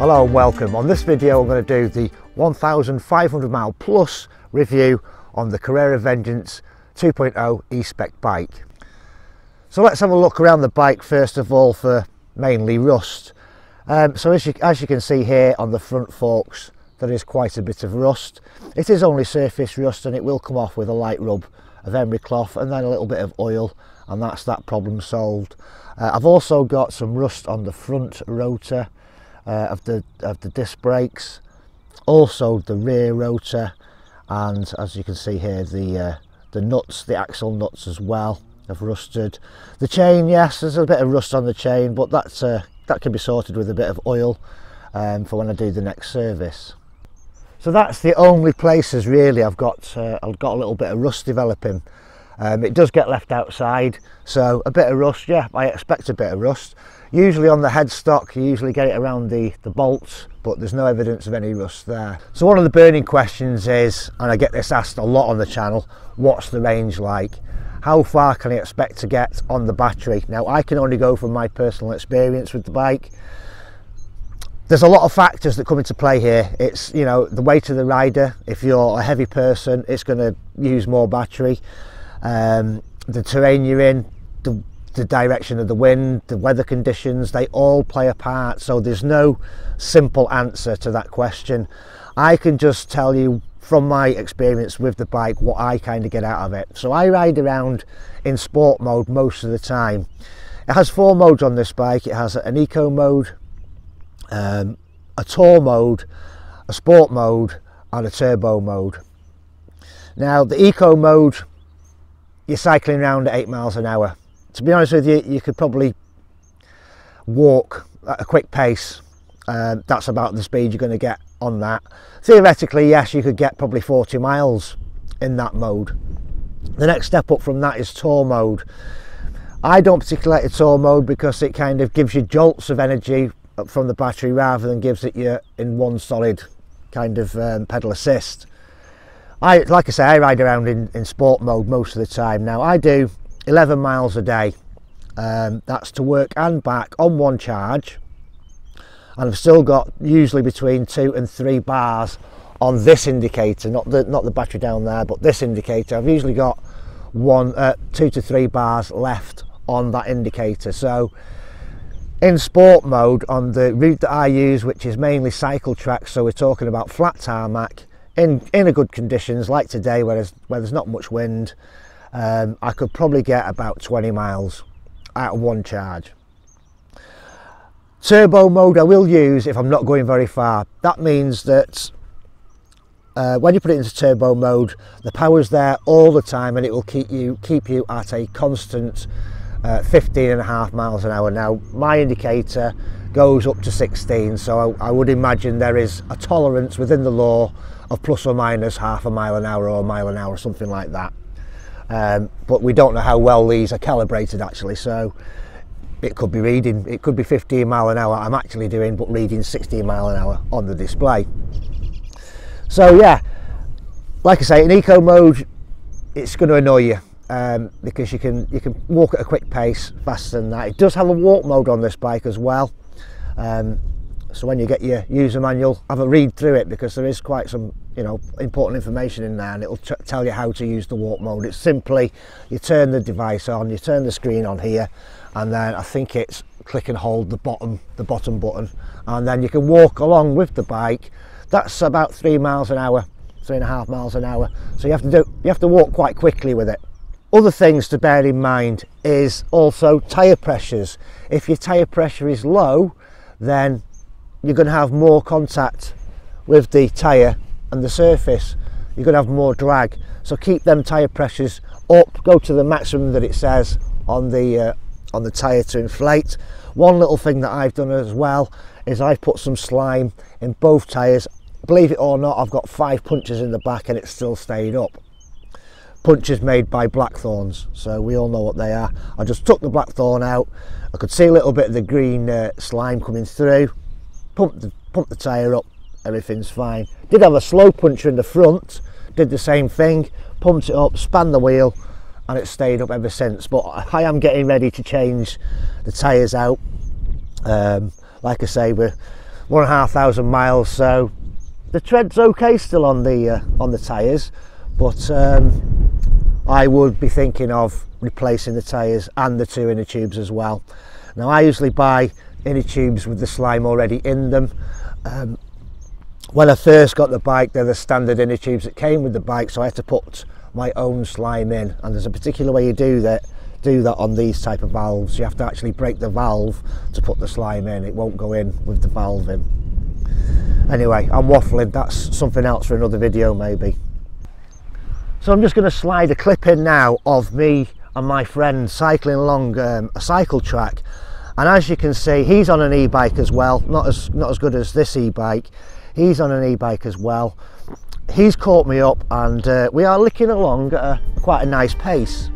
Hello and welcome. On this video I'm going to do the 1,500 mile plus review on the Carrera Vengeance 2.0 e-spec bike. So let's have a look around the bike first of all for mainly rust. So as you can see here on the front forks, there is quite a bit of rust. It is only surface rust and it will come off with a light rub of emery cloth and then a little bit of oil, and that's that problem solved. I've also got some rust on the front rotor of the disc brakes, also the rear rotor, and as you can see here the nuts, the axle nuts as well have rusted. The chain, yes, there's a bit of rust on the chain, but that can be sorted with a bit of oil for when I do the next service. So that's the only places really I've got a little bit of rust developing. It does get left outside, so a bit of rust, yeah, I expect a bit of rust. Usually on the headstock you usually get it around the bolts, but there's no evidence of any rust there. So one of the burning questions is, and I get this asked a lot on the channel, what's the range like? How far can I expect to get on the battery? Now I can only go from my personal experience with the bike. There's a lot of factors that come into play here. It's, you know, the weight of the rider. If you're a heavy person, it's going to use more battery. The terrain you're in, the direction of the wind, the weather conditions, they all play a part. So there's no simple answer to that question. I can just tell you from my experience with the bike what I kind of get out of it. So I ride around in sport mode most of the time. It has 4 modes on this bike. It has an eco mode, a tour mode, a sport mode and a turbo mode. Now the eco mode, you're cycling around at 8 miles an hour. To be honest with you, you could probably walk at a quick pace. That's about the speed you're going to get on that. Theoretically, yes, you could get probably 40 miles in that mode. The next step up from that is tour mode. I don't particularly like the tour mode because it kind of gives you jolts of energy from the battery rather than gives it you in one solid kind of pedal assist. Like I say, I ride around in sport mode most of the time. Now I do 11 miles a day. That's to work and back on one charge, and I've still got usually between 2 and 3 bars on this indicator, not the battery down there, but this indicator. I've usually got 2 to 3 bars left on that indicator. So in sport mode, on the route that I use, which is mainly cycle tracks, so we're talking about flat tarmac in a good conditions like today where there's not much wind, I could probably get about 20 miles out of one charge. Turbo mode I will use if I'm not going very far. That means that when you put it into turbo mode, the power's there all the time and it will keep you at a constant 15.5 miles an hour. Now my indicator goes up to 16, so I would imagine there is a tolerance within the law of plus or minus half a mile an hour or a mile an hour, something like that. But we don't know how well these are calibrated actually, so it could be 15 mile an hour I'm actually doing, but reading 16 mile an hour on the display. So yeah, like I say, in eco mode it's going to annoy you because you can walk at a quick pace faster than that. It does have a walk mode on this bike as well, so when you get your user manual, have a read through it because there is quite some, you know, important information in there, and it'll tell you how to use the walk mode. It's simply you turn the device on, you turn the screen on here, and then I think it's click and hold the bottom button, and then you can walk along with the bike. That's about 3 miles an hour, 3.5 miles an hour. So you have to walk quite quickly with it. Other things to bear in mind is also tyre pressures. If your tyre pressure is low, then you're going to have more contact with the tyre and the surface. You're going to have more drag. So keep them tyre pressures up. Go to the maximum that it says on the tyre to inflate. One little thing that I've done as well is I've put some slime in both tyres. Believe it or not, I've got 5 punches in the back and it's still stayed up. Punches made by blackthorns, so we all know what they are. I just took the blackthorn out. I could see a little bit of the green slime coming through. Pumped the tyre up, everything's fine. Did have a slow puncher in the front, did the same thing, pumped it up, span the wheel, and it stayed up ever since. But I am getting ready to change the tyres out. Like I say, we're 1,500 miles, so the tread's okay still on the tyres, but I would be thinking of replacing the tyres and the 2 inner tubes as well. Now I usually buy inner tubes with the slime already in them. When I first got the bike, they're the standard inner tubes that came with the bike, so I had to put my own slime in, and there's a particular way you do that on these type of valves. You have to actually break the valve to put the slime in. It won't go in with the valve in. Anyway, I'm waffling. That's something else for another video maybe. So I'm just going to slide a clip in now of me and my friend cycling along a cycle track, and as you can see, he's on an e-bike as well. Not as good as this e-bike. He's on an e-bike as well. He's caught me up, and we are licking along at quite a nice pace.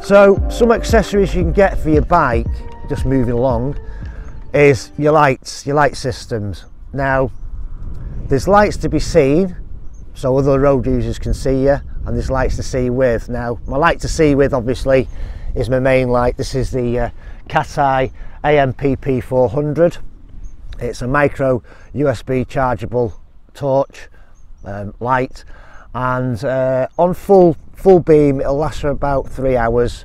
So some accessories you can get for your bike, just moving along, is your light systems. Now there's lights to be seen, so other road users can see you, and there's lights to see with. Now my light to see with obviously is my main light. This is the Cat-Eye AMPP 400. It's a micro USB chargeable torch light, and on full beam it'll last for about 3 hours,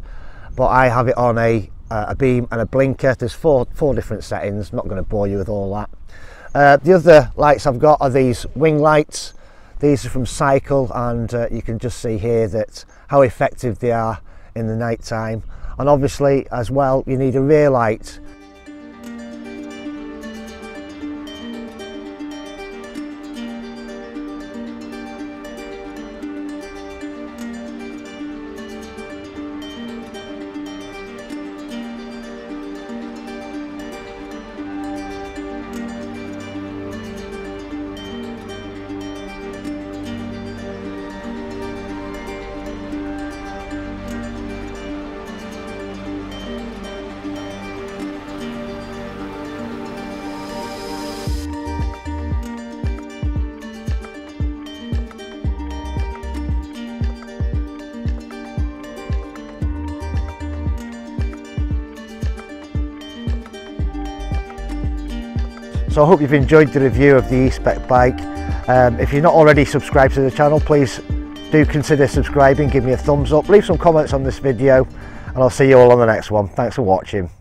but I have it on a beam and a blinker. There's four different settings. I'm not going to bore you with all that. The other lights I've got are these wing lights. These are from Cycle, and you can just see here that how effective they are in the night time. And obviously as well, you need a rear light. So I hope you've enjoyed the review of the E-Spec bike. If you're not already subscribed to the channel, please do consider subscribing, give me a thumbs up, leave some comments on this video, and I'll see you all on the next one. Thanks for watching.